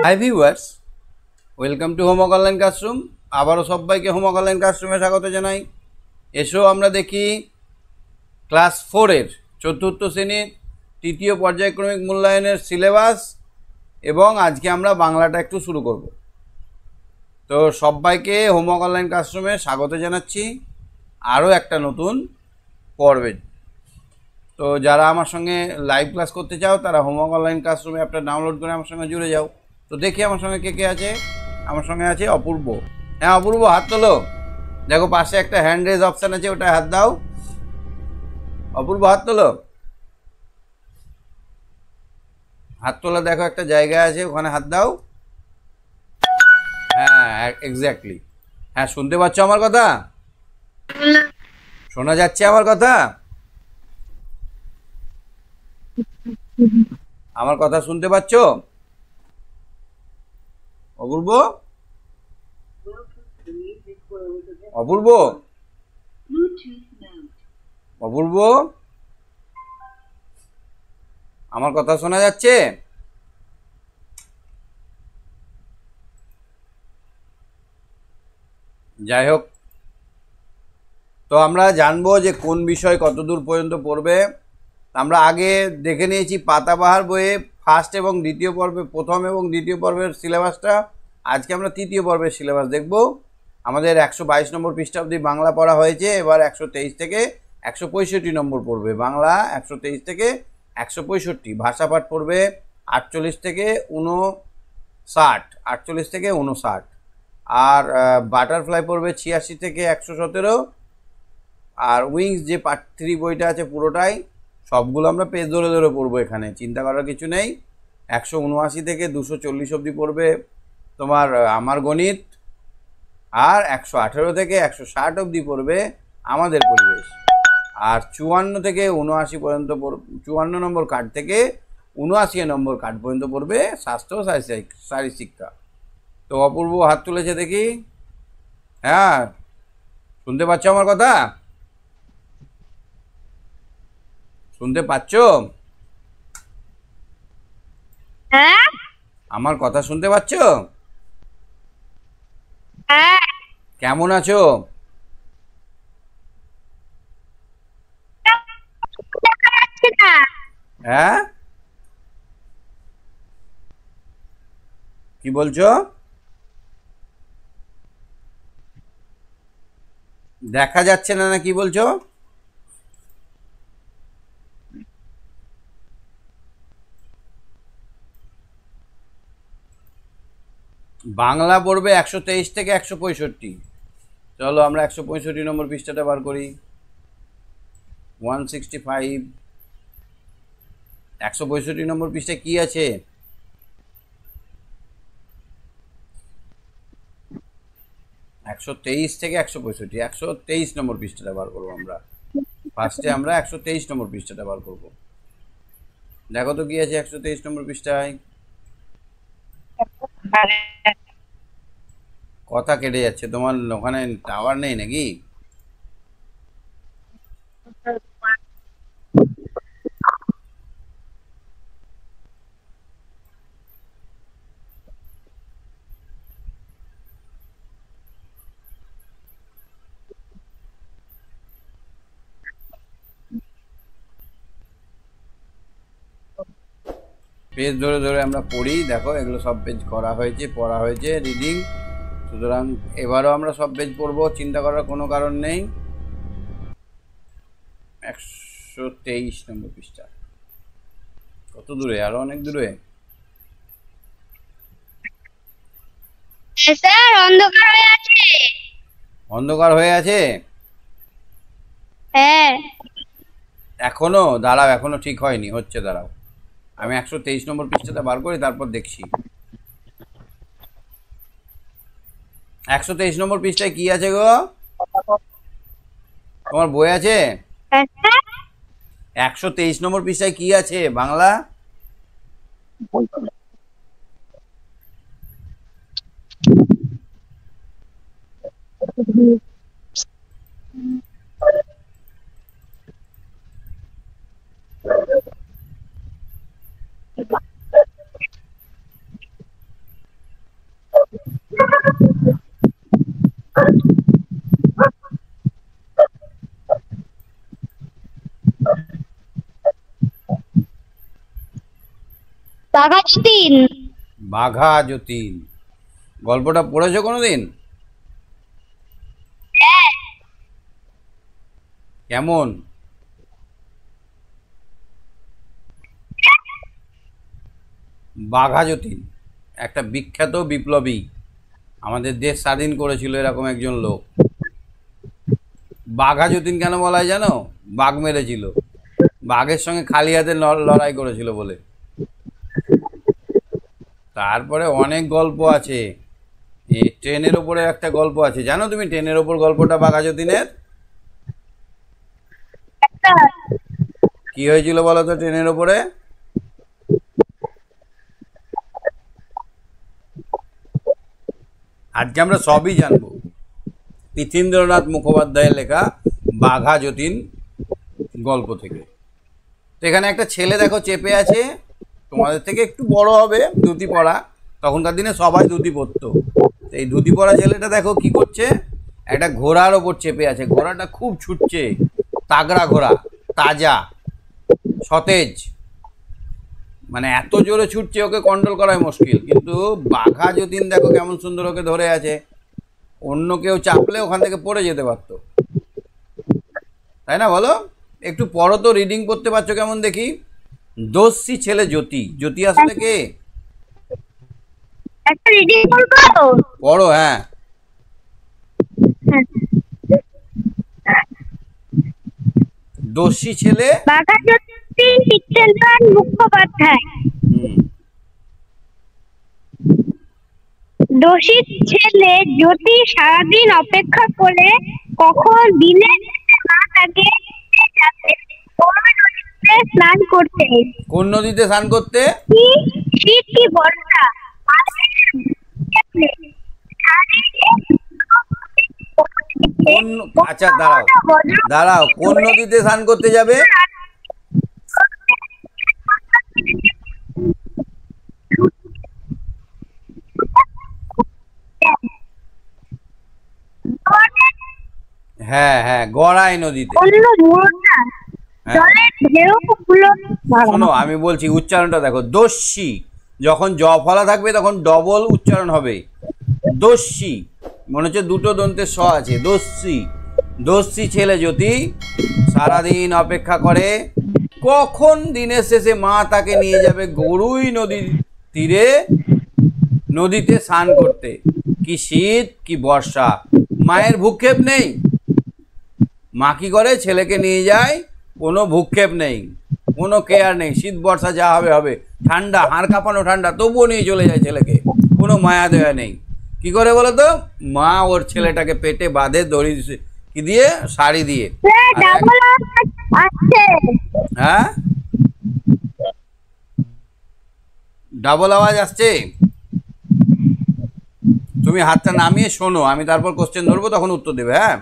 Hi viewers, welcome to homework online classroom. আবারও সবাইকে homework online ক্লাসরুমে স্বাগত জানাই। এসো আমরা দেখি ক্লাস 4-এর চতুর্থ শ্রেণীর তৃতীয় পর্যায়ক্রমিক মূল্যায়নের সিলেবাস, এবং আজকে আমরা বাংলাটা একটু শুরু করব। তো সবাইকে হোমওয়ার্ক অনলাইন ক্লাসরুমে স্বাগত জানাচ্ছি আরও একটা নতুন পর্বে। তো যারা আমার সঙ্গে লাইভ ক্লাস করতে চাও তারা হোমওয়ার্ক অনলাইন ক্লাসরুমে অ্যাপটা ডাউনলোড করে আমার সঙ্গে জুড়ে যাও। তো দেখি আমার সঙ্গে কে কে আছে। আমার সঙ্গে আছে অপূর্ব। হ্যাঁ অপূর্ব, হাত তোলো। দেখো পাশে একটা হ্যান্ড রেজ অপশান আছে, ওটায় হাত দাও। অপূর্ব হাত তোলো। হাত তোলা দেখো একটা জায়গা আছে, ওখানে হাত দাও। হ্যাঁ এক্স্যাক্টলি। হ্যাঁ শুনতে পাচ্ছ আমার কথা? শোনা যাচ্ছে আমার কথা? আমার কথা শুনতে পাচ্ছ অপূর্ব? অপূর্ব, অপূর্ব, আমার কথা শোনা যাচ্ছে? যাই হোক, তো আমরা জানবো যে কোন বিষয় কতদূর পর্যন্ত পড়বে। আমরা আগে দেখে নিয়েছি পাতাবাহার বইয়ে ফার্স্ট এবং দ্বিতীয় পর্বে, প্রথম এবং দ্বিতীয় পর্বের সিলেবাসটা। আজকে আমরা তৃতীয় পর্বের সিলেবাস দেখব। আমাদের 122 নম্বর পৃষ্ঠা অবধি বাংলা পড়া হয়েছে, এবার 123 থেকে 165 নম্বর পড়বে বাংলা। 123 থেকে 165। ভাষাপাঠ পড়বে 48 থেকে 59, 48 থেকে 59। আর বাটারফ্লাই পড়বে 86 থেকে 117। আর উইংস যে পার্ট 3 বইটা আছে পুরোটাই, সবগুলো আমরা পেজ ধরে ধরে পড়বো, এখানে চিন্তা করার কিছু নেই। 179 থেকে 240 অবধি পড়বে তোমার আমার গণিত। আর 118 থেকে 160 অবধি পড়বে আমাদের পরিবেশ। আর 54 থেকে 79 পর্যন্ত 54 নম্বর কার্ড থেকে 79 নম্বর কার্ড পর্যন্ত পড়বে স্বাস্থ্য ও শারীরিক শিক্ষা। তো অপূর্ব হাত তুলেছে দেখি। হ্যাঁ শুনতে পাচ্ছ আমার কথা? শুনতে পাচ্ছ? হ্যাঁ আমার কথা শুনতে পাচ্ছ? হ্যাঁ কেমন আছো? দেখা যাচ্ছে না। হ্যাঁ কি বলছো? দেখা যাচ্ছে না, না কি বলছো? বাংলা পড়বে 123 থেকে 165। চলো আমরা 165 নম্বর পৃষ্ঠাটা বার করি। 165। 165 নম্বর পৃষ্ঠায় কি আছে? 123 থেকে 165, 123 নম্বর পৃষ্ঠাটা বার করবো আমরা। ফার্স্টে আমরা 123 নম্বর পৃষ্ঠাটা বার করবো। দেখো তো কি আছে 123 নম্বর পৃষ্ঠায়। কথা কেটে যাচ্ছে, তোমার ওখানে টাওয়ার নেই নাকি? পেজ ধরে ধরে আমরা পড়ি, দেখো এগুলো সব পেজ করা হয়েছে, পড়া হয়েছে রিডিং। সুতরাং এবারও আমরা সব পেজ পড়বো, চিন্তা করার কোনো কারণ নেই। 123 নম্বর পৃষ্ঠা। কত দূরে? আরো অনেক দূরে। স্যার অন্ধকার হয়ে আছে। অন্ধকার হয়ে আছে? হ্যাঁ এখনো দাঁড়াও, এখনো ঠিক হয়নি, হচ্ছে, দাঁড়াও। আমি 123 নম্বর পৃষ্ঠাটা বার করি, তারপর দেখছি। 123 নম্বর পৃষ্ঠায় কি আছে গো? তোমার বই আছে? হ্যাঁ, স্যার 123 নম্বর পৃষ্ঠায় কি আছে বাংলা? বাঘা যতীন। বাঘা যতীন গল্পটা পড়েছো কোনোদিন? হ্যাঁ। কেমন? বাঘা যতীন একটা বিখ্যাত বিপ্লবী, আমাদের দেশ স্বাধীন করেছিল এরকম একজন লোক। বাঘা যতীন কেন বলা হয় জানো? বাঘ মেরেছিল, বাঘের সঙ্গে খালি হাতে লড়াই করেছিল বলে। তারপরে অনেক গল্প আছে, এই ট্রেনের ওপরে একটা গল্প আছে, জানো তুমি ট্রেনের ওপর গল্পটা বাঘা যতীনের? একটা কি হয়েছিল বলো তো ট্রেনের ওপরে? আজকে আমরা সবই জানবো তীথীন্দ্রনাথ মুখোপাধ্যায়ের লেখা বাঘা যতীন গল্প থেকে। তো এখানে একটা ছেলে দেখো চেপে আছে, তোমাদের থেকে একটু বড় হবে, ধুতি পরা, তখনকার দিনে সবাই ধুতি পরতো। তো এই ধুতি পরা ছেলেটা দেখো কি করছে, একটা ঘোড়ার ওপর চেপে আছে, ঘোড়াটা খুব ছুটছে, তাগড়া ঘোড়া, তাজা সতেজ, মানে এত জোরে ছুটছে ওকে কন্ট্রোল করাই মুশকিল। কিন্তু বাঘা যতীন দেখো কেমন সুন্দর ওকে ধরে আছে, অন্য কেউ চাপলে ওখান থেকে পড়ে যেতে পারতো, তাই না বলো? একটু পড়ো তো, রিডিং করতে পারছো কেমন দেখি? দস্যি ছেলে জ্যোতি, জ্যোতি আসলে কে? একটা রিডিং করবো। পড়ো, হ্যাঁ। দস্যি ছেলে বাঘা যতীন তীথীন্দ্রনাথ মুখোপাধ্যায়। হুম দোষী ছেলে জ্যোতি সারাদিন অপেক্ষা করে কখন দিনে মা তাকে নদীতে স্নান করতে। কোন নদীতে স্নান করতে? কি শীত কি বর্ষা, কোন, আচ্ছা দাঁড়াও দাঁড়াও, কোন নদীতে স্নান করতে যাবে? হ্যাঁ হ্যাঁ, গড়াই নদীতে। অন্য মোড়টা হ্যাঁ। জলের ঢেউগুলো শোনো আমি বলছি, উচ্চারণটা দেখো, দস্যি যখন জ ফলা থাকবে তখন ডবল উচ্চারণ হবে, দস্যি, মনে হচ্ছে দুটো দন্তের স আছে, দস্যি। দস্যি ছেলে জ্যোতি সারাদিন অপেক্ষা করে কখন দিনের শেষে মা তাকে নিয়ে যাবে গরুই নদীর তীরে নদীতে স্নান করতে। কি শীত কি বর্ষা, মায়ের ভূক্ষেপ নেই, মা কি করে ছেলেকে নিয়ে যায়, কোনো ভূক্ষেপ নেই, কোনো কেয়ার নেই, শীত বর্ষা যা হবে হবে, ঠান্ডা হাড় কাঁপানো ঠান্ডা, তবুও নিয়ে চলে যায় ছেলেকে, কোনো মায়া দেয়া নেই। কি করে বলো তো? মা ওর ছেলেটাকে পেটে বাঁধে দড়ি কি দিয়ে, শাড়ি দিয়ে। হ্যাঁ, ডাবল আওয়াজ আসছে। তুমি হাতটা নামিয়ে শোনো, আমি তারপর কোশ্চেন ধরবো, তখন উত্তর দেবে। হ্যাঁ,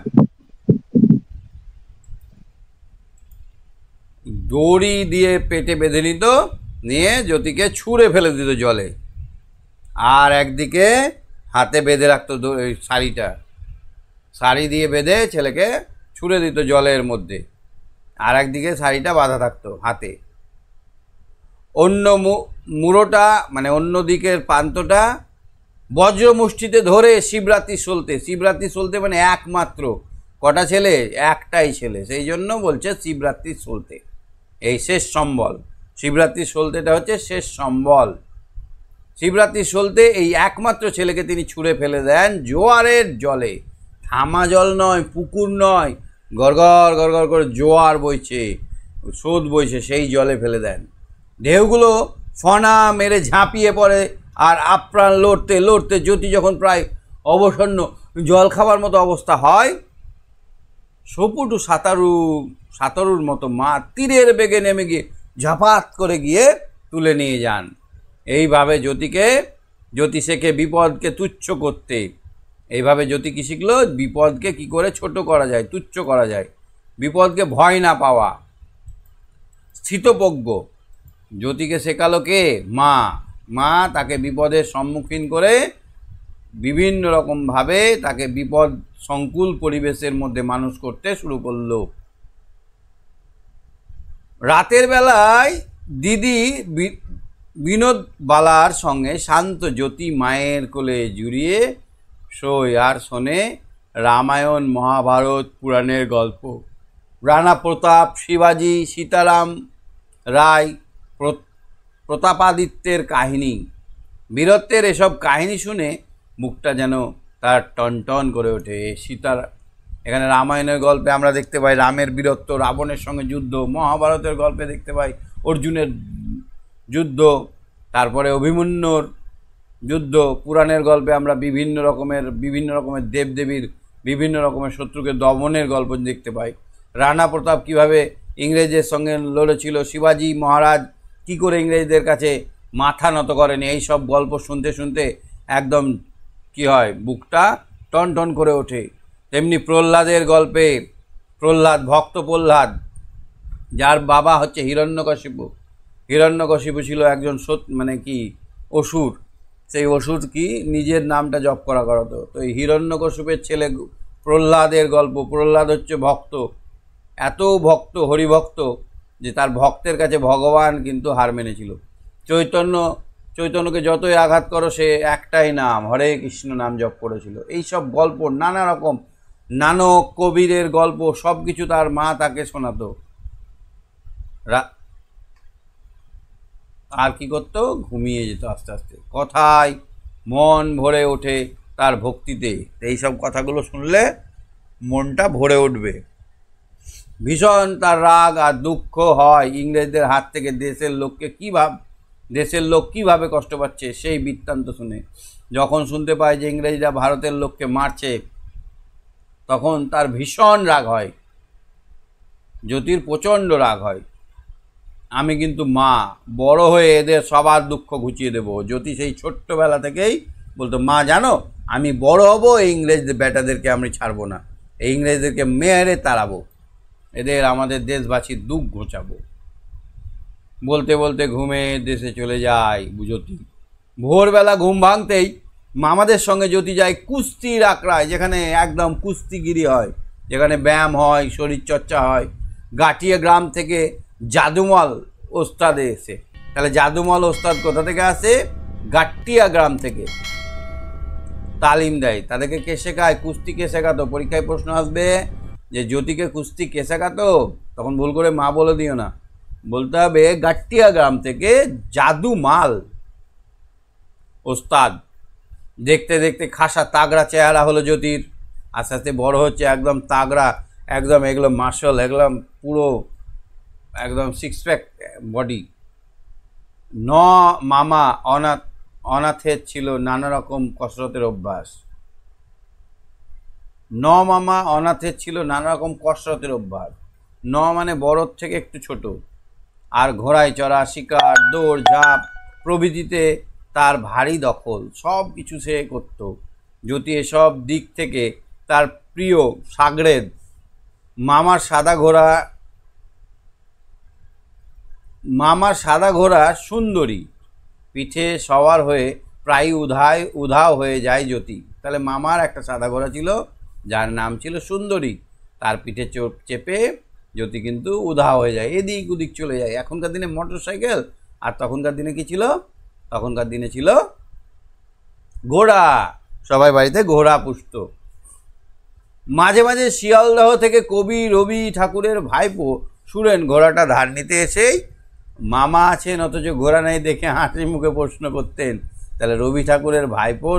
দড়ি দিয়ে পেটে বেঁধে নিত, নিয়ে জ্যোতিকে ছুঁড়ে ফেলে দিত জলে, আর একদিকে হাতে বেঁধে রাখতো শাড়িটা, শাড়ি দিয়ে বেঁধে ছেলেকে ছুঁড়ে দিত জলের মধ্যে, আর একদিকে শাড়িটা বাঁধা থাকতো হাতে। অন্য মুড়োটা মানে অন্য দিকের প্রান্তটা বজ্র মুষ্টিতে ধরে শিবরাত্রি সলতে, শিবরাত্রি সলতে মানে একমাত্র, কটা ছেলে? একটাই ছেলে, সেই জন্য বলছে শিবরাত্রি সলতে, এই শেষ সম্বল, শিবরাত্রি সলতেটা হচ্ছে শেষ সম্বল। শিবরাত্রি সলতে এই একমাত্র ছেলেকে তিনি ছুঁড়ে ফেলে দেন জোয়ারের জলে, থামা জল নয়, পুকুর নয়, গড়গড় গড়গড় করে জোয়ার বইছে, স্রোত বইছে, সেই জলে ফেলে দেন। ঢেউগুলো ফনা মেরে ঝাঁপিয়ে পড়ে, আর আপ্রাণ লড়তে লড়তে জ্যোতি যখন প্রায় অবসন্ন জল খাবার মতো অবস্থা হয়, সপুটু সাঁতারুর মতো মা তীরের বেগে নেমে গিয়ে ঝাপাত করে গিয়ে তুলে নিয়ে যান। এইভাবে জ্যোতি শেখে বিপদকে তুচ্ছ করতে। এইভাবে জ্যোতি কি শিখলো? বিপদকে কি করে ছোট করা যায়, তুচ্ছ করা যায়, বিপদকে ভয় না পাওয়া, স্থিতপ্রজ্ঞ। জ্যোতিকে শেখালো কে? মা। মা তাকে বিপদের সম্মুখীন করে বিভিন্ন রকমভাবে তাকে বিপদ সংকুল পরিবেশের মধ্যে মানুষ করতে শুরু করলো। রাতের বেলায় দিদি বিনোদ বালার সঙ্গে শান্ত জ্যোতি মায়ের কোলে জুড়িয়ে শোয় আর শোনে রামায়ণ মহাভারত পুরাণের গল্প। রানা প্রতাপ, শিবাজি, সীতারাম রায়, প্রতাপাদিত্যের কাহিনী, বীরত্বের এসব কাহিনী শুনে মুখটা যেন তার টনটন করে ওঠে। এখানে রামায়ণের গল্পে আমরা দেখতে পাই রামের বীরত্ব, রাবণের সঙ্গে যুদ্ধ। মহাভারতের গল্পে দেখতে পাই অর্জুনের যুদ্ধ, তারপরে অভিমন্যুর যুদ্ধ। পুরাণের গল্পে আমরা বিভিন্ন রকমের দেবদেবীর বিভিন্ন রকমের শত্রুকে দমনের গল্প দেখতে পাই। রানা প্রতাপ কীভাবে ইংরেজদের সঙ্গে লড়েছিল, শিবাজি মহারাজ কি করে ইংরেজদের কাছে মাথা নত করেন, এই সব গল্প শুনতে শুনতে একদম কি হয়, বুকটা টন টন করে ওঠে। তেমনি প্রহ্লাদের গল্পে ভক্ত প্রহ্লাদ, যার বাবা হচ্ছে হিরণ্যকশিপু। হিরণ্যকশিপু ছিল একজন অসুর। সেই অসুর কি নিজের নামটা জপ করাতো। তো এই হিরণ্যকশিপুর ছেলে প্রহ্লাদের গল্প। প্রহ্লাদ হচ্ছে ভক্ত, এত ভক্ত, হরিভক্ত, যে তার ভক্তের কাছে ভগবান কিন্তু হার মেনেছিল। চৈতন্যকে যতই আঘাত করো সে একটাই নাম, হরে কৃষ্ণ নাম জপ করেছিল। এই সব গল্প, নানা রকম নানক কবিরের গল্প, সব কিছু তার মা তাকে শোনাতো। আর কি করতো, ঘুমিয়ে যেত আস্তে আস্তে। কথায় মন ভরে ওঠে তার ভক্তিতে। এইসব কথাগুলো শুনলে মনটা ভরে উঠবে। ভীষণ তার রাগ আর দুঃখ হয় ইংরেজদের হাত থেকে দেশের লোক কীভাবে কষ্ট পাচ্ছে সেই বৃত্তান্ত শুনে। যখন শুনতে পায় যে ইংরেজরা ভারতের লোককে মারছে, তখন তার ভীষণ রাগ হয়। জ্যোতির প্রচণ্ড রাগ হয়। আমি কিন্তু মা, বড় হয়ে এদের সবার দুঃখ ঘুচিয়ে দেবো। জ্যোতি সেই ছোট্টবেলা থেকেই বলতো, মা জানো, আমি বড় হব, এই ইংরেজদের বেটাদেরকে আমি ছাড়বো না, এই ইংরেজদেরকে মেরে তাড়াবো, এদের আমাদের দেশবাসীর দুঃখ ঘোচাবো। বলতে বলতে ঘুমে দেশে চলে যায় জ্যোতি। ভোরবেলা ঘুম ভাঙতেই মামাদের সঙ্গে জ্যোতি যায় কুস্তির আখড়ায়, যেখানে একদম কুস্তিগিরি হয়, যেখানে ব্যায়াম হয়, শরীরচর্চা হয়। গাটিয়া গ্রাম থেকে জাদুমল ওস্তাদ এসে, তাহলে জাদুমল ওস্তাদ কোথা থেকে আসে? গাটিয়া গ্রাম থেকে তালিম দেয়। তাদেরকে কে শেখায়? কুস্তি কে শেখাতো? পরীক্ষায় প্রশ্ন আসবে যে জ্যোতিকে কুস্তি কে শেখাতো, তখন ভুল করে মা বলে দিও না, বলতে হবে গাটিয়া গ্রাম থেকে জাদুমাল ওস্তাদ। দেখতে দেখতে খাসা তাগড়া চেহারা হলো জ্যোতির, আস্তে আস্তে বড় হচ্ছে, একদম তাগড়া, একদম এগুলো মার্শাল, একদম পুরো একদম সিক্স প্যাক বডি। মামা অনাথের ছিল নানা রকম কসরতের অভ্যাস। মামা অনাথের ছিল নানা রকম কসরতের অভ্যাস। মানে বড়র থেকে একটু ছোট। আর ঘোড়ায় চড়া, শিকার, দৌড় ঝাঁপ প্রভৃতিতে তার ভারী দখল, সব কিছু সে করত। জ্যোতি এসব দিক থেকে তার প্রিয় সাগরেদ মামার সাদা ঘোড়া সুন্দরী পিঠে সওয়ার হয়ে প্রায় উধাও হয়ে যায় জ্যোতি। তাহলে মামার একটা সাদা ঘোড়া ছিল যার নাম ছিল সুন্দরী, তার পিঠে চেপে জ্যোতি কিন্তু উধাও হয়ে যায়, এদিক ওদিক চলে যায়। এখনকার দিনে মোটর সাইকেল, আর তখনকার দিনে কি ছিল? তখনকার দিনে ছিল ঘোড়া। সবাই বাড়িতে ঘোড়া পুষত। মাঝে মাঝে শিয়ালদহ থেকে কবি রবি ঠাকুরের ভাইপো সুরেন ঘোড়াটা ধার নিতে এসেই মামা আছেন অথচ ঘোড়া নেই দেখে হাসি মুখে প্রশ্ন করতেন। তাহলে রবি ঠাকুরের ভাইপো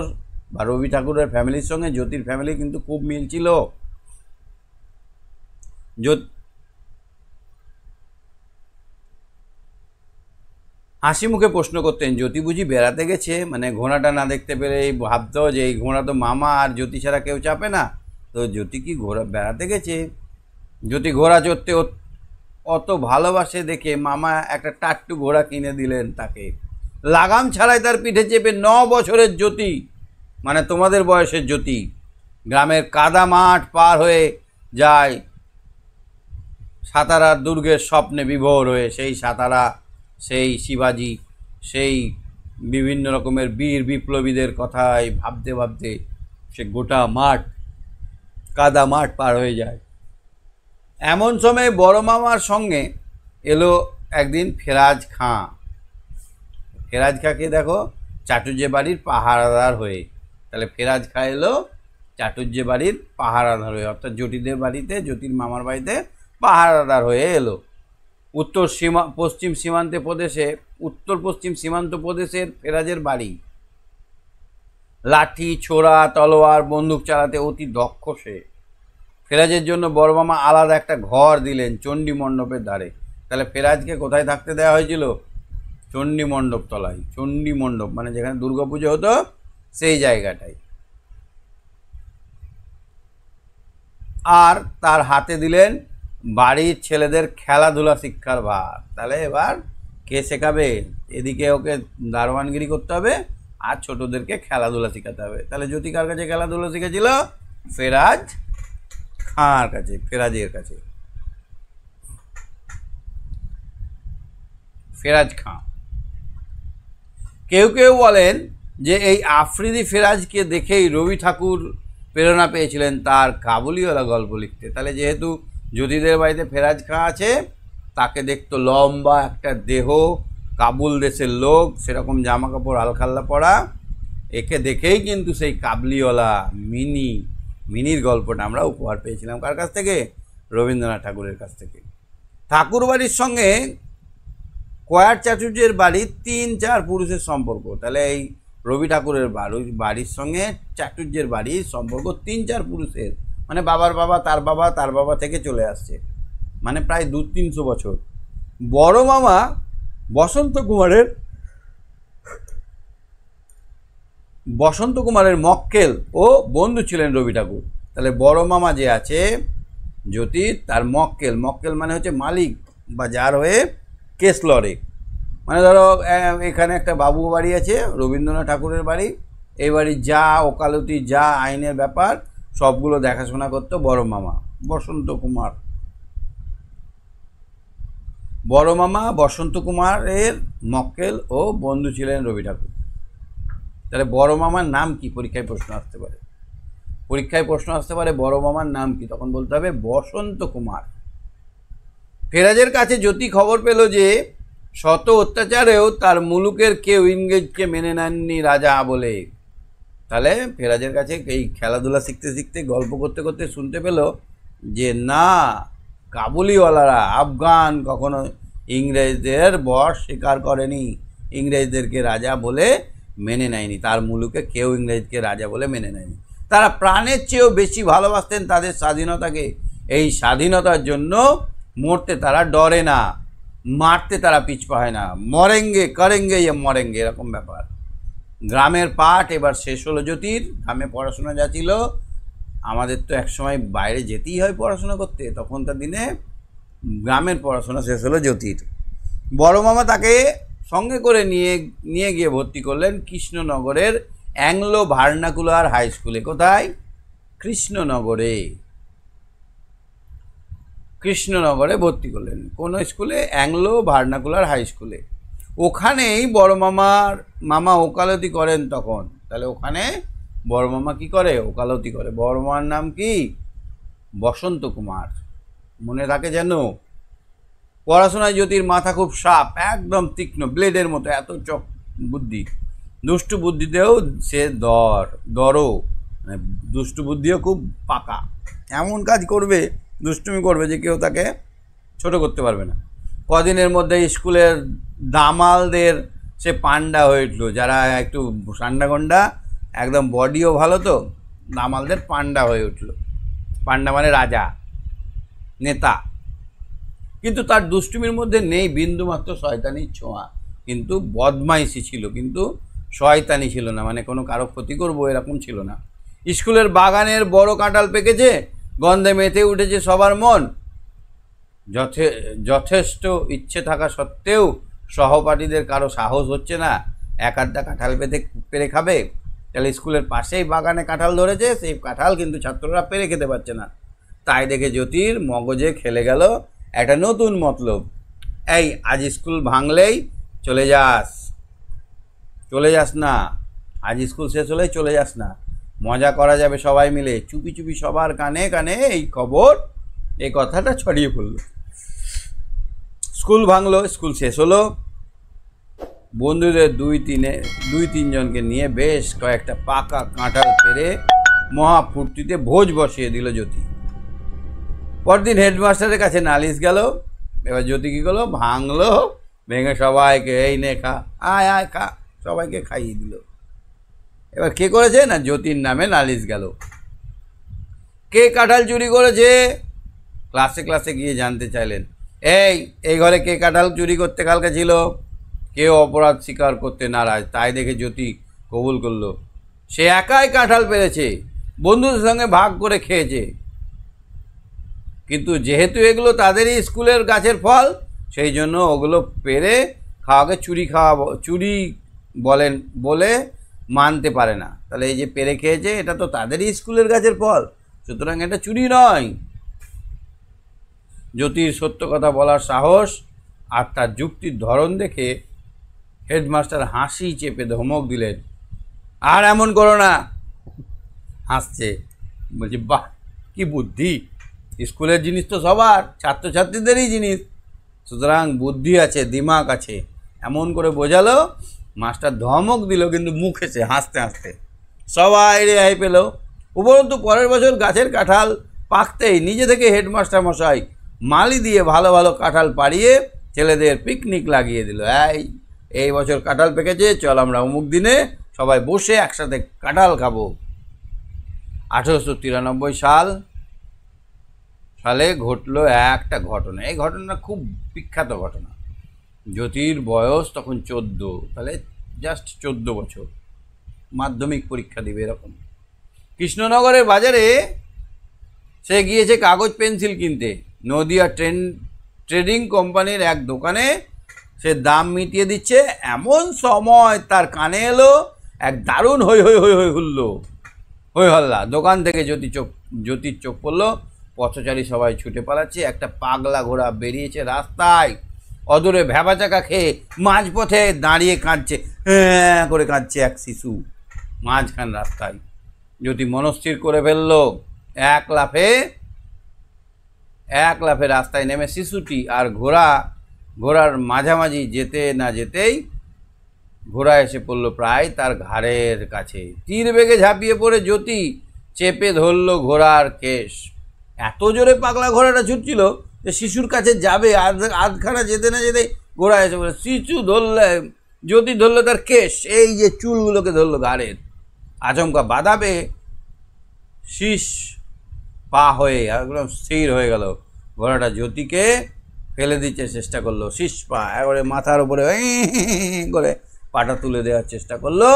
বা রবি ঠাকুরের ফ্যামিলির সঙ্গে জ্যোতির ফ্যামিলি কিন্তু খুব মিল ছিল। হাসি মুখে প্রশ্ন করতেন, জ্যোতি বুঝি বেড়াতে গেছে? মানে ঘোড়াটা না দেখতে পেলে ভাবতো যে এই ঘোড়া তো মামা আর জ্যোতি ছাড়া কেউ চাপে না, তো জ্যোতি কি বেড়াতে গেছে? জ্যোতি ঘোড়া চড়তে অত ভালোবাসে দেখে মামা একটা টাট্টু ঘোড়া কিনে দিলেন তাকে। লাগাম ছাড়াই তার পিঠে চেপে 9 বছরের জ্যোতি, মানে তোমাদের বয়সের জ্যোতি, গ্রামের কাদা মাঠ পার হয়ে যায় সাতারার দুর্গের স্বপ্নে বিভোর হয়ে। সেই সাতারা, সেই শিবাজি, সেই বিভিন্ন রকমের বীর বিপ্লবীদের কথাই ভাবতে ভাবতে সে গোটা কাদা মাঠ পার হয়ে যায়। এমন সময় বড় মামার সঙ্গে এলো একদিন ফেরাজ খাঁ। ফেরাজ খাঁকে দেখো চাটুর্যে বাড়ির পাহারাদার হয়ে, তাহলে ফেরাজ খা এলো চাটুর্যে বাড়ির পাহারাদার হয়ে, অর্থাৎ জ্যোতিদের বাড়িতে, জ্যোতির মামার বাড়িতে পাহারাদার হয়ে এলো। উত্তর পশ্চিম সীমান্ত প্রদেশের ফেরাজের বাড়ি। লাঠি, ছোরা, তলোয়ার, বন্দুক চালাতে অতি দক্ষ সে। ফেরাজের জন্য বড় মামা আলাদা একটা ঘর দিলেন চণ্ডী মণ্ডপের ধারে। তাহলে ফেরাজকে কোথায় থাকতে দেওয়া হয়েছিল? চণ্ডী মণ্ডপ তলায়। চণ্ডী মণ্ডপ মানে যেখানে দুর্গাপুজো হতো সেই জায়গাটায়। আর তার হাতে দিলেন বাড়ির ছেলেদের খেলাধুলা শিক্ষার ভার। তাহলে এবার কে শেখাবে? এদিকে ওকে দারোয়ানগিরি করতে হবে আর ছোটদেরকে খেলাধুলা শেখাতে হবে। তাহলে জ্যোতি কার কাছে খেলাধুলা শিখেছিল? ফেরাজ খাঁর কাছে, ফেরাজের কাছে, ফেরাজ খাঁ। কেউ কেউ বলেন যে এই আফ্রিদি ফেরাজকে দেখেই রবি ঠাকুর প্রেরণা পেয়েছিলেন তার কাবুলিওয়ালা গল্প লিখতে। তাহলে যেহেতু জ্যোতিদের বাড়িতে ফেরাজ খাঁ আছে, তাকে দেখতো লম্বা একটা দেহ, কাবুল দেশের লোক, সেরকম জামা কাপড় আলখাল্লা পরা, একে দেখেই কিন্তু সেই কাবুলিওয়ালা মিনির গল্পটা আমরা উপহার পেয়েছিলাম। কার কাছ থেকে? রবীন্দ্রনাথ ঠাকুরের কাছ থেকে। ঠাকুর বাড়ির সঙ্গে কয়ার চাটুর্যের বাড়ির 3-4 পুরুষের সম্পর্ক। তাহলে এই রবি ঠাকুরের বাড়ির সঙ্গে চাটুর্যের বাড়ির সম্পর্ক 3-4 পুরুষের, মানে বাবার বাবা, তার বাবা থেকে চলে আসছে, মানে প্রায় 200-300 বছর। বড় মামা বসন্ত কুমারের মক্কেল ও বন্ধু ছিলেন রবি ঠাকুর। তাহলে বড় মামা যে আছে জ্যোতির, তার মক্কেল মানে হচ্ছে মালিক বা যার হয়ে কেস লড়ে। মানে ধরো এখানে একটা বাবু বাড়ি আছে, রবীন্দ্রনাথ ঠাকুরের বাড়ি, এই বাড়ির যা ওকালতি, যা আইনের ব্যাপার সবগুলো দেখাশোনা করতো বড় মামা বসন্ত কুমার। বড় মামা বসন্ত কুমারের মক্কেল ও বন্ধু ছিলেন রবি ঠাকুর। তাহলে বড় মামার নাম কি? পরীক্ষায় প্রশ্ন আসতে পারে বড় মামার নাম কি? তখন বলতে হবে বসন্ত কুমার। ফেরাজের কাছে জ্যোতি খবর পেল যে শত অত্যাচারেও তার মুলুকের কেউ ইংরেজকে মেনে নেননি রাজা বলে। তাহলে ফেরাজের কাছে এই খেলাধুলা শিখতে গল্প করতে শুনতে পেল যে না, কাবুলিওয়ালারা, আফগান কখনো ইংরেজদের বশ স্বীকার করেনি, ইংরেজদেরকে রাজা বলে মেনে নেয়নি, তার মুলুকে কেউ ইংরেজকে রাজা বলে মেনে নেয়নি। তারা প্রাণের চেয়েও বেশি ভালোবাসতেন তাদের স্বাধীনতাকে। এই স্বাধীনতার জন্য মরতে তারা ডরে না, মারতে তারা পিছপা হয় না। মরেঙ্গে করেঙ্গে মরেঙ্গে, এরকম ব্যাপার। গ্রামের পাঠ এবার শেষ হলো জ্যোতির। গ্রামে পড়াশোনা যা ছিল, আমাদের তো একসময় বাইরে যেতেই হয় পড়াশোনা করতে, তখনকার দিনে গ্রামের পড়াশোনা শেষ হলো জ্যোতির। বড় মামা তাকে সঙ্গে করে নিয়ে গিয়ে ভর্তি করলেন কৃষ্ণনগরের অ্যাংলো ভার্নাকুলার হাই স্কুলে। কোথায়? কৃষ্ণনগরে ভর্তি করলেন। কোন স্কুলে? অ্যাংলো ভার্নাকুলার হাই স্কুলে। ওখানেই বড় মামা ওকালতি করেন তখন। তাহলে ওখানে বড় মামা কি করে? ওকালতি করে। বড় মামার নাম কি? বসন্ত কুমার। মনে থাকে যেন। পড়াশোনায় জ্যোতির মাথা খুব শার্প, একদম তীক্ষ্ণ, ব্লেডের মতো, এত চক বুদ্ধি। দুষ্টু বুদ্ধিতেও সে দরও, মানে দুষ্টু বুদ্ধিও খুব পাকা। এমন কাজ করবে, দুষ্টুমি করবে যে কেউ তাকে ছোট করতে পারবে না। কদিনের মধ্যে স্কুলের দামালদের সে পান্ডা হয়ে উঠলো। যারা একটু সান্ডাগন্ডা, একদম বডিও ভালো, তো দামালদের পান্ডা হয়ে উঠলো। পান্ডা মানে রাজা, নেতা। কিন্তু তার দুষ্টুমির মধ্যে নেই বিন্দুমাত্র শয়তানির ছোঁয়া, কিন্তু বদমাইশি ছিল, কিন্তু শয়তানি ছিল না, মানে কোনো কারো ক্ষতি করবো এরকম ছিল না। স্কুলের বাগানের বড় কাঁঠাল পেকেছে, গন্ধে মেতে উঠেছে সবার মন। যথেষ্ট ইচ্ছে থাকা সত্ত্বেও সহপাঠীদের কারো সাহস হচ্ছে না এক আধটা কাঁঠাল পেরে খাবে। তাহলে স্কুলের পাশেই বাগানে কাঁঠাল ধরেছে, সেই কাঁঠাল কিন্তু ছাত্ররা পেরে খেতে পারছে না। তাই দেখে জ্যোতির মগজে খেলে গেল একটা নতুন মতলব। এই আজ স্কুল ভাঙলেই চলে যাস না, আজ স্কুল শেষ হলেই চলে যাস না, মজা করা যাবে সবাই মিলে। চুপি চুপি সবার কানে কানে এই খবর, এই কথাটা ছড়িয়ে পড়ল। স্কুল ভাঙলো, স্কুল শেষ হলো। বন্ধুদের দুই তিনজনকে নিয়ে বেশ কয়েকটা পাকা কাঁঠাল পেরে মহা ফুর্তিতে ভোজ বসিয়ে দিল জ্যোতি। পরদিন হেডমাস্টারের কাছে নালিশ গেল। এবার জ্যোতি কী করলো, ভাঙলো, ভেঙে সবাইকে এই নে খা, আয় আয় খা, সবাইকে খাইয়ে দিল। এবার কে করেছে না, জ্যোতির নামে নালিশ গেল। কে কাঁঠাল চুরি করেছে, ক্লাসে ক্লাসে গিয়ে জানতে চাইলেন। এই ঘরে কে কাঁঠাল চুরি করতে কালকে ছিল? কেউ অপরাধ স্বীকার করতে নারাজ। তাই দেখে জ্যোতি কবুল করলো সে একাই কাঁঠাল পেরেছে, বন্ধুদের সঙ্গে ভাগ করে খেয়েছে। কিন্তু যেহেতু এগুলো তাদেরই স্কুলের গাছের ফল, সেই জন্য ওগুলো পেরে খাওয়াকে চুরি বলেন বলে মানতে পারে না। তাহলে এই যে পেরে খেয়েছে, এটা তো তাদেরই স্কুলের গাছের ফল, সুতরাং এটা চুরি নয়। জ্যোতির সত্য কথা বলার সাহস আর তার যুক্তির ধরন দেখে হেডমাস্টার হাসি চেপে ধমক দিলেন, আর এমন করো না। হাসছে, বলছে বাহ কি বুদ্ধি, স্কুলের জিনিস তো সবার, ছাত্রছাত্রীদেরই জিনিস, সুতরাং বুদ্ধি আছে, দিমাগ আছে, এমন করে বোঝালো। মাস্টার ধমক দিল, কিন্তু মুখ হেসে হাসতে হাসতে সবাই রেহাই পেল। উপরন্তু পরের বছর গাছের কাঁঠাল পাকতেই নিজে থেকে হেডমাস্টার মশাই মালি দিয়ে ভালো ভালো কাঁঠাল পাড়িয়ে ছেলেদের পিকনিক লাগিয়ে দিল। এই বছর কাঁঠাল পেকেছে, চল আমরা অমুক দিনে সবাই বসে একসাথে কাঁঠাল খাবো। 1893 সালে ঘটলো একটা ঘটনা। এই ঘটনা খুব বিখ্যাত ঘটনা। জ্যোতির বয়স তখন 14, তাহলে জাস্ট 14 বছর, মাধ্যমিক পরীক্ষা দিবে এরকম। কৃষ্ণনগরের বাজারে সে গিয়েছে কাগজ পেন্সিল কিনতে। নদিয়া ট্রেডিং কোম্পানির এক দোকানে সে দাম মিটিয়ে দিচ্ছে, এমন সময় তার কানে এলো এক দারুণ হই হই হই হই হুল্লো, হই হল্লা। দোকান থেকে জ্যোতির চোখ পড়লো, পথচারী সবাই ছুটে পালাচ্ছে। একটা পাগলা ঘোড়া বেরিয়েছে রাস্তায়, অদূরে ভ্যাবাচাকা খেয়ে মাঝপথে দাঁড়িয়ে কাঁদছে, হ্যাঁ করে কাঁদছে এক শিশু মাঝখান রাস্তায়। জ্যোতি মনস্থির করে ফেললো, এক লাফে রাস্তায় নেমে শিশুটি আর ঘোড়ার মাঝামাঝি যেতে না যেতেই ঘোড়া এসে পড়ল প্রায় তার ঘাড়ের কাছে। তীর বেগে ঝাঁপিয়ে পড়ে জ্যোতি চেপে ধরল ঘোড়ার কেশ। এত জোরে পাগলা ঘোড়াটা ছুটছিল যে শিশুর কাছে যাবে, আধখানা যেতে না যেতেই ঘোড়া এসে পড়ে। শিশু জ্যোতি ধরলো তার কেশ, এই যে চুলগুলোকে ধরলো ঘাড়ের। আচমকা বাধা পেয়ে শীষ পা হয়ে একদম স্থির হয়ে গেল। ঘোড়াটা জ্যোতিকে ফেলে দিতে চেষ্টা করলো, শীষ পা একবারে মাথার উপরে করে পাটা তুলে দেওয়ার চেষ্টা করলো।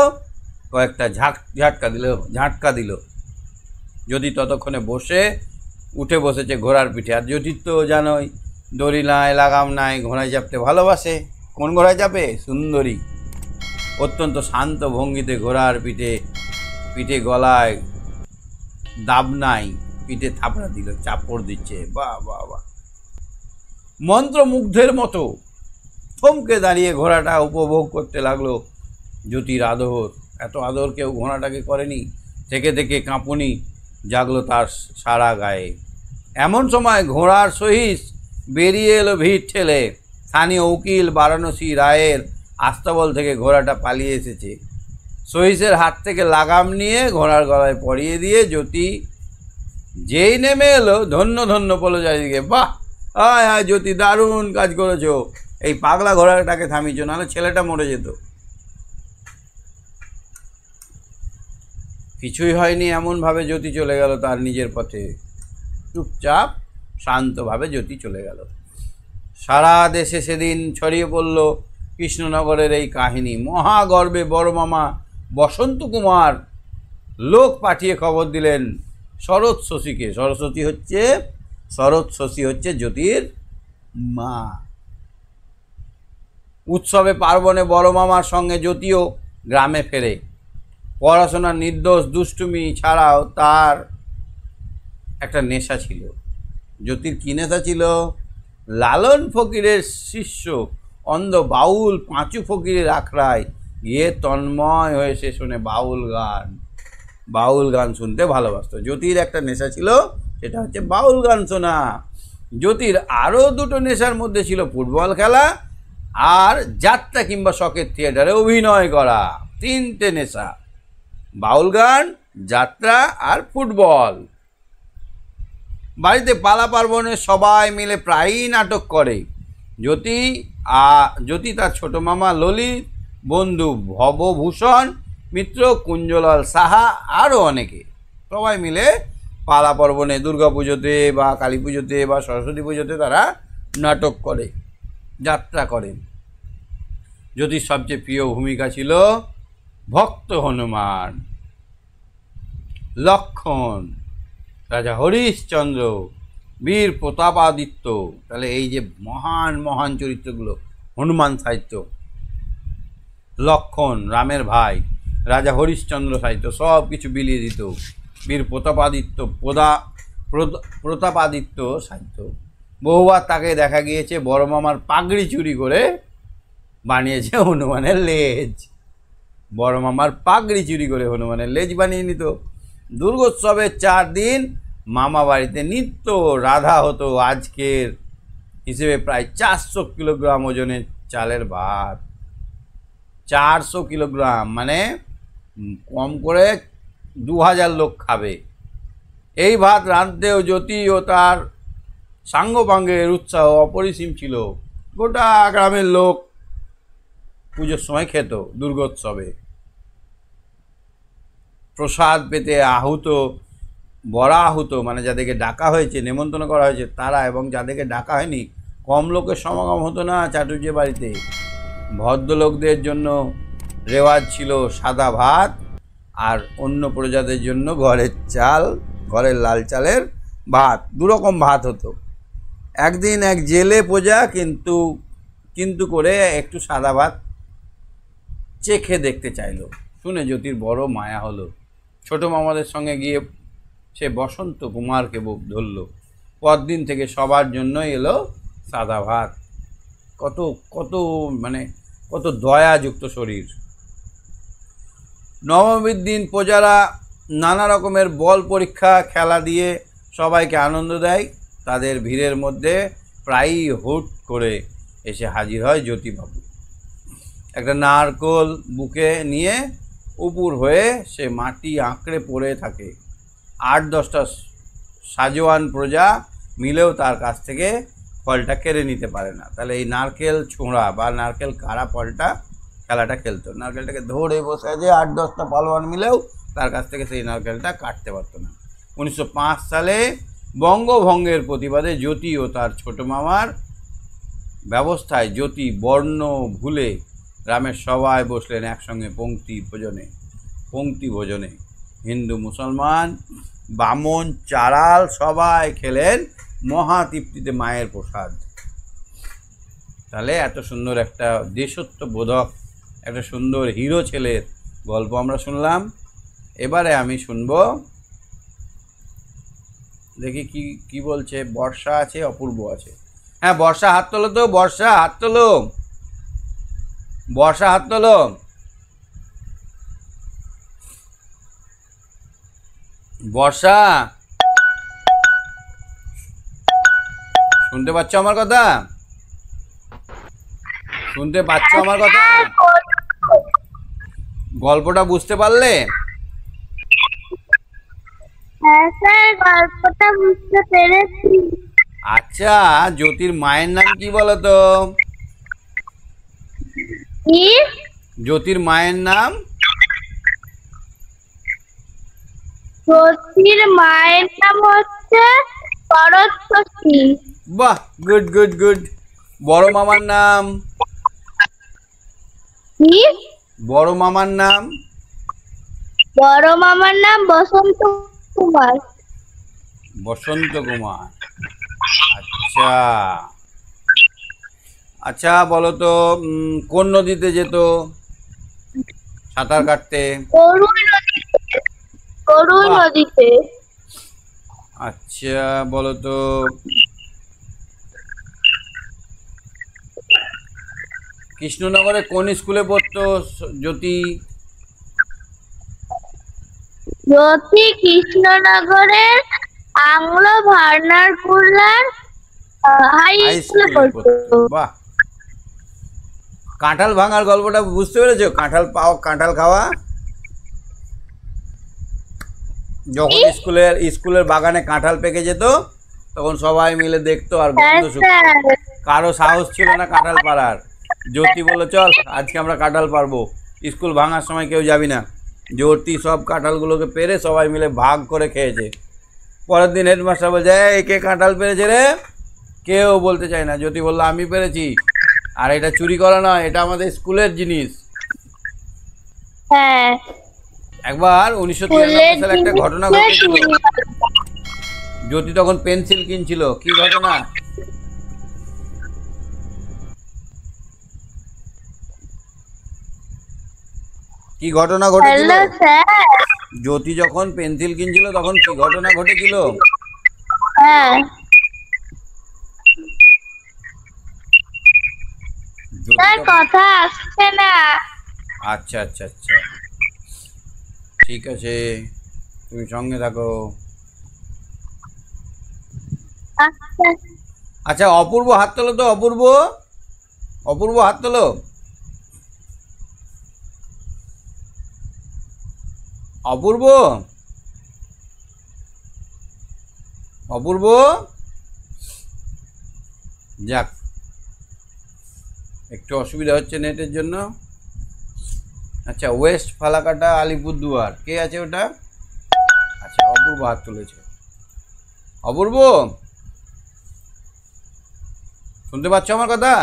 কয়েকটা ঝাটকা দিল। জ্যোতি ততক্ষণে উঠে বসেছে ঘোড়ার পিঠে। আর জ্যোতির তো জানোই, দড়ি নাই, লাগাম নাই, ঘোড়ায় চাপতে ভালোবাসে। কোন ঘোড়ায় চাপে? সুন্দরী। অত্যন্ত শান্ত ভঙ্গিতে ঘোড়ার পিঠে গলায় দাব নাই, পিঠে থাপড়া দিল, চাপড় দিচ্ছে। বাহ বাহ বাহ, মন্ত্রমুগ্ধের মতো থমকে দাঁড়িয়ে ঘোড়াটা উপভোগ করতে লাগলো জ্যোতির আদর। এত আদর কেউ ঘোড়াটাকে করেনি। থেকে থেকে কাঁপুনি জাগলো তার সারা গায়ে। এমন সময় ঘোড়ার সহিস বেরিয়ে এলো ভিড় ঠেলে। স্থানীয় উকিল বারাণসী রায়ের আস্তাবল থেকে ঘোড়াটা পালিয়ে এসেছে। সহিসের হাত থেকে লাগাম নিয়ে ঘোড়ার গলায় পরিয়ে দিয়ে জ্যোতি যেই নেমে এলো, ধন্য ধন্য বলো চারিদিকে। বাহ, আয় আয় জ্যোতি, দারুণ কাজ করেছো, এই পাগলা ঘোড়াটাকে থামিয়েছো, নাহলে ছেলেটা মরে যেত। কিছুই হয়নি, এমনভাবে জ্যোতি চলে গেল তার নিজের পথে। চুপচাপ শান্তভাবে জ্যোতি চলে গেল। সারা দেশে সেদিন ছড়িয়ে পড়ল কৃষ্ণনগরের এই কাহিনী। মহাগর্বে বড় মামা বসন্ত কুমার লোক পাঠিয়ে খবর দিলেন শরৎ শশীকে। শরৎ শশী হচ্ছে জ্যোতির মা। উৎসবে পার্বণে বড় মামার সঙ্গে জ্যোতিও গ্রামে ফেরে। পড়াশোনার নির্দোষ দুষ্টুমি ছাড়াও তার একটা নেশা ছিল। জ্যোতির কী নেশা ছিল? লালন ফকিরের শিষ্য অন্ধ বাউল পাঁচু ফকিরের আখড়ায় গিয়ে তন্ময় হয়ে সে শোনে বাউল গান শুনতে ভালোবাসতো। জ্যোতির একটা নেশা ছিল, সেটা হচ্ছে বাউল গান শোনা। জ্যোতির আরও দুটো নেশার মধ্যে ছিল ফুটবল খেলা আর যাত্রা কিংবা শখের থিয়েটারে অভিনয় করা। তিনটে নেশা, বাউল গান, যাত্রা আর ফুটবল। বাড়িতে পালা পার্বণে সবাই মিলে প্রায়ই নাটক করে। জ্যোতি তার ছোট মামা ললিত, বন্ধু ভবভূষণ মিত্র, কুঞ্জলাল সাহা, আরও অনেকে সবাই মিলে পালা পার্বণে, দুর্গা পুজোতে বা কালী পুজোতে বা সরস্বতী পুজোতে তারা নাটক করে, যাত্রা করে। জ্যোতির সবচেয়ে প্রিয় ভূমিকা ছিল ভক্ত হনুমান, লক্ষণ, রাজা হরিশ্চন্দ্র, বীর প্রতাপাদিত্য। তাহলে এই যে মহান মহান চরিত্রগুলো, হনুমান সাহিত্য, লক্ষণ রামের ভাই, রাজা হরিশ্চন্দ্র সাহিত্য, সব কিছু বিলিয়ে দিত। বীর প্রতাপাদিত্য সাহিত্য। বহুবার তাকে দেখা গিয়েছে বড় মামার পাগড়ি চুরি করে বানিয়েছে হনুমানের লেজ। বড় মামার পাগড়ি চুরি করে হনুমানের লেজ বানিয়ে নিত। দুর্গোৎসবের 4 দিন মামা বাড়িতে নিত্য রাধা হতো আজকের হিসেবে প্রায় 400 কিলোগ্রাম ওজনের চালের ভাত। 400 কিলোগ্রাম মানে কম করে 2000 লোক খাবে। এই ভাত রাঁধতেও জ্যোতি ও তার সাঙ্গপাঙ্গের উৎসাহ অপরিসীম ছিল। গোটা গ্রামের লোক পুজোর সময় খেত দুর্গোৎসবে। প্রসাদ পেতে বড়া আহুত মানে যাদেরকে ডাকা হয়েছে, নেমন্তন্ন করা হয়েছে তারা, এবং যাদেরকে ডাকা হয়নি, কম লোকের সমাগম হতো না চাটুর্যে বাড়িতে। ভদ্রলোকদের জন্য রেওয়াজ ছিল সাদা ভাত, আর অন্য প্রজাদের জন্য ঘরের লাল চালের ভাত। 2 রকম ভাত হতো। একদিন এক জেলে প্রজা কিন্তু করে একটু সাদা ভাত চেখে দেখতে চাইলো। শুনে জ্যোতির বড় মায়া হলো। ছোট মামাদের সঙ্গে গিয়ে সে বসন্ত কুমারকে বুক ধরল। পরদিন থেকে সবার জন্যই এলো সাদা ভাত। কত কত মানে কত দয়াযুক্ত শরীর। নবমীর দিন প্রজারা নানা রকমের বল পরীক্ষা খেলা দিয়ে সবাইকে আনন্দ দেয়। তাদের ভিড়ের মধ্যে প্রায়ই হুট করে এসে হাজির হয় জ্যোতিবাবু। একটা নারকোল বুকে নিয়ে উপুর হয়ে সে মাটি আঁকড়ে পড়ে থাকে। 8-10টা সাজোয়ান প্রজা মিলেও তার কাছ থেকে ফলটা কেড়ে নিতে পারে না। তাহলে এই নারকেল ছোঁড়া বা নারকেল কাড়া খেলাটা খেলতো। নারকেলটাকে ধরে বসে আছে, 8-10টা পালোয়ান মিলেও তার কাছ থেকে সেই নারকেলটা কাটতে পারতো না। 1905 সালে বঙ্গভঙ্গের প্রতিবাদে জ্যোতি ও তার ছোট মামার ব্যবস্থায় জ্যোতি বর্ণ ভুলে গ্রামের সবাই বসলেন একসঙ্গে পংক্তি ভোজনে। হিন্দু মুসলমান বামন চারাল সবাই খেলেন মহা তৃপ্তিতে মায়ের প্রসাদ। তাহলে এত সুন্দর একটা দেশত্ববোধক, একটা সুন্দর হিরো ছেলের গল্প আমরা শুনলাম। এবারে আমি শুনব, দেখি কি বলছে। বর্ষা আছে, অপূর্ব আছে। হ্যাঁ, বর্ষা হাত তোলো তো, বর্ষা হাত তোলো, বর্ষা হাত তোলো। বর্ষা, শুনতে পাচ্ছ আমার কথা? শুনতে পাচ্ছ আমার কথা? গল্পটা বুঝতে পারলে? হ্যাঁ স্যার, গল্পটা বুঝতে পেরেছি। আচ্ছা, জ্যোতির মায়ের নাম কি বলো তো? কি? জ্যোতির মায়ের নাম? জ্যোতির মায়ের নাম হচ্ছে সরস্বতী। বাহ, গুড গুড গুড। বড় মামার নাম? কি? বড় মামার নাম? বড় মামার নাম বসন্ত কুমার। বসন্ত কুমার। আচ্ছা আচ্ছা, বলো তো কোন নদীতে যেত সাঁতার কাটতে? করুই নদীতে। আচ্ছা, বলো তো কৃষ্ণনগরে কোন স্কুলে পড়তো জ্যোতি? জ্যোতি কৃষ্ণনগরের আংলো ভার্নাকুলার হাই স্কুলে পড়তো। বাহ, কাঁঠাল ভাঙার গল্পটা বুঝতে পেরেছো? কাঁঠাল খাওয়া, যখন স্কুলের বাগানে কাঁঠাল পেকে যেত তখন সবাই মিলে দেখতো আর হ্যাঁ গন্ধ শুকতো। স্যার। কারো সাহস ছিল না কাঁঠাল পাড়ার। জ্যোতি বললো চল আজকে আমরা কাঁঠাল পারবো, স্কুল ভাঙার সময় কেউ যাবি না। জ্যোতি সব কাঁঠালগুলোকে পেরে সবাই মিলে ভাগ করে খেয়েছে। পরের দিন হেডমাস্টার বলছে এই কে কাঁঠাল পেরেছে রে? কেউ বলতে চায় না। জ্যোতি বললো আমি পেরেছি, আর এটা চুরি করা নয়, এটা আমাদের স্কুলের জিনিস। হ্যাঁ, একবার 1993 সালে একটা ঘটনা ঘটেছিল। জ্যোতি তখন পেন্সিল কিনছিল। কি ঘটনা? কি ঘটনা ঘটেছিল? Hello sir. জ্যোতি যখন পেন্সিল কিনছিল তখন কি ঘটনা ঘটেছিল? হ্যাঁ, জ্যোতি স্যার তখন- কথা আসছে না। আচ্ছা আচ্ছা আচ্ছা, ঠিক আছে, তুমি সঙ্গে থাকো। আচ্ছা, আচ্ছা, অপূর্ব হাত তোলো তো। অপূর্ব হাত তোলো। অপূর্ব, অপূর্ব, যাক, একটু অসুবিধা হচ্ছে নেটের জন্য। আচ্ছা, ওয়েস্ট ফালাকাটা আলিপুরদুয়ার, কে আছে ওটা? আচ্ছা, অপূর্ব হাত তুলেছে। অপূর্ব, শুনতে পাচ্ছ আমার কথা?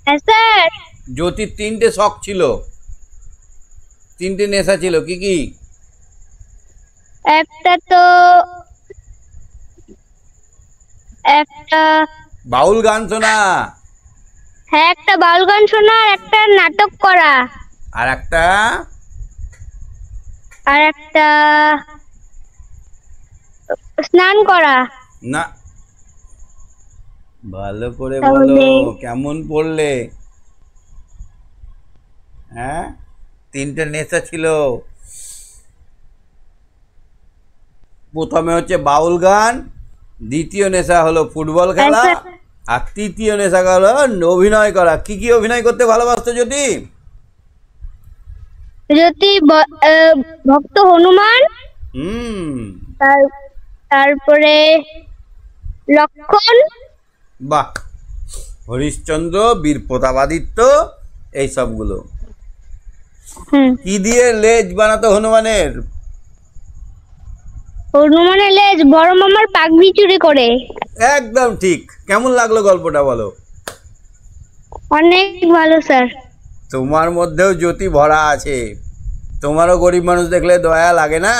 হ্যাঁ স্যার। জ্যোতির 3টে শখ ছিল, 3টে নেশা ছিল, কি কি? একটা বাউল গান শোনা, হ্যাঁ, একটা বাউল গান শোনা, আর একটা নাটক করা, আর একটা আর একটা স্নান করা। না, ভালো করে তাহলে? বলো, কেমন পড়লে? হ্যাঁ, 3টে নেশা ছিল। প্রথমে হচ্ছে বাউল গান, দ্বিতীয় নেশা হলো ফুটবল খেলা, আচ্ছা। আর তৃতীয় নেশা হলো অভিনয় করা। কি কি অভিনয় করতে ভালোবাসতো যদি? যদি ভক্ত হনুমান, হুম, তারপরে লক্ষণ, বাহ, হরিশ্চন্দ্র, বীর প্রতাপাদিত্য, এই সবগুলো। কি দিয়ে লেজ বানাতো হনুমানের? হনুমানের লেজ বড় মামার পাগড়ি চুরি করে। একদম ঠিক। কেমন লাগলো গল্পটা বলো? অনেক ভালো স্যার। তোমার মধ্যেও জ্যোতি ভরা আছে। তোমারও গরিব মানুষ দেখলে দয়া লাগে না?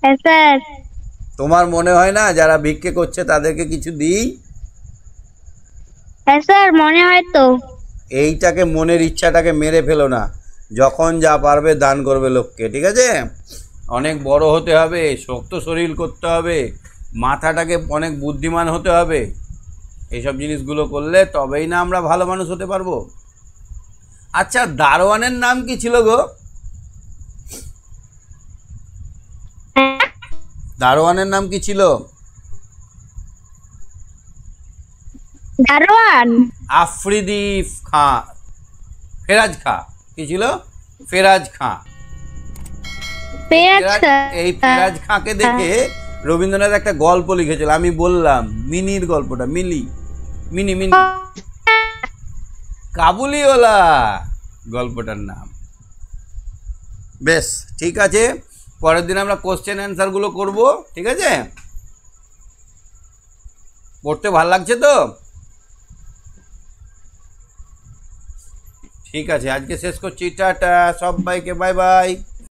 হ্যাঁ স্যার। তোমার মনে হয় না যারা ভিক্ষে করছে তাদেরকে কিছু দিই? হ্যাঁ স্যার, মনে হয় তো। এইটাকে, মনের ইচ্ছাটাকে মেরে ফেলো না। যখন যা পারবে দান করবে লোককে, ঠিক আছে? অনেক বড় হতে হবে, শক্ত শরীর করতে হবে, মাথাটাকে অনেক বুদ্ধিমান হতে হবে। এইসব জিনিসগুলো করলে তবেই না আমরা ভালো মানুষ হতে পারবো। আচ্ছা, দারোয়ানের নাম কি ছিল গো? দারোয়ানের নাম কি ছিল? দারোয়ান আফ্রিদি খাঁ, ফেরাজ খাঁ। কি ছিল? ফেরাজ খাঁ। এই ফেরাজ খাঁকে দেখে রবীন্দ্রনাথ একটা গল্প লিখেছিল। আমি বললাম মিনির গল্পটা, মিনি মিনি কাবুলিওয়ালা গল্পটার নাম। বেশ, ঠিক আছে, পরের দিন আমরা কোশ্চেন অ্যান্সার গুলো করবো, ঠিক আছে? পড়তে ভাল লাগছে তো? ঠিক আছে, আজকে শেষ করছি। টাটা সবাইকে, বাই বাই।